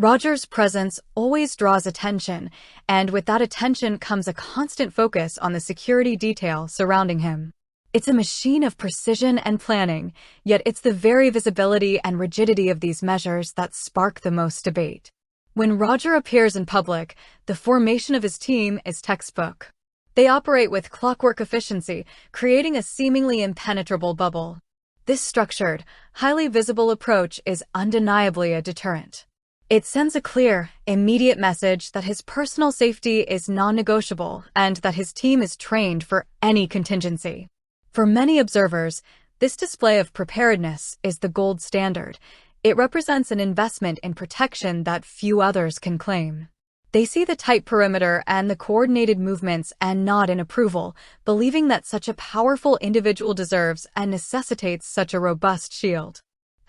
Roger's presence always draws attention, and with that attention comes a constant focus on the security detail surrounding him. It's a machine of precision and planning, yet it's the very visibility and rigidity of these measures that spark the most debate. When Roger appears in public, the formation of his team is textbook. They operate with clockwork efficiency, creating a seemingly impenetrable bubble. This structured, highly visible approach is undeniably a deterrent. It sends a clear, immediate message that his personal safety is non-negotiable and that his team is trained for any contingency. For many observers, this display of preparedness is the gold standard. It represents an investment in protection that few others can claim. They see the tight perimeter and the coordinated movements and nod in approval, believing that such a powerful individual deserves and necessitates such a robust shield.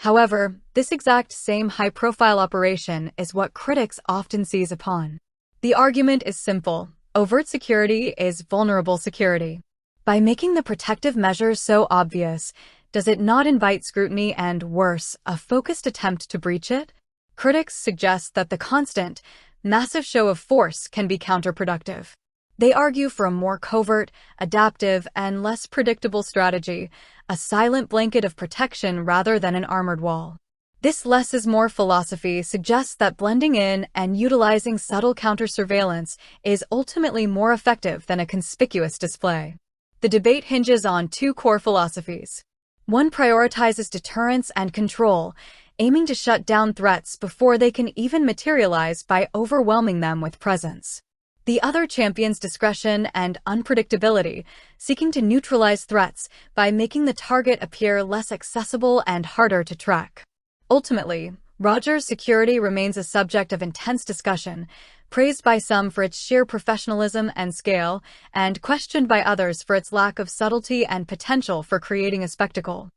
However, this exact same high-profile operation is what critics often seize upon. The argument is simple: overt security is vulnerable security. By making the protective measures so obvious, does it not invite scrutiny and, worse, a focused attempt to breach it? Critics suggest that the constant, massive show of force can be counterproductive. They argue for a more covert, adaptive, and less predictable strategy, a silent blanket of protection rather than an armored wall. This less is more philosophy suggests that blending in and utilizing subtle counter-surveillance is ultimately more effective than a conspicuous display. The debate hinges on two core philosophies. One prioritizes deterrence and control, aiming to shut down threats before they can even materialize by overwhelming them with presence. The other champions discretion and unpredictability, seeking to neutralize threats by making the target appear less accessible and harder to track. Ultimately, Roger's security remains a subject of intense discussion, praised by some for its sheer professionalism and scale, and questioned by others for its lack of subtlety and potential for creating a spectacle.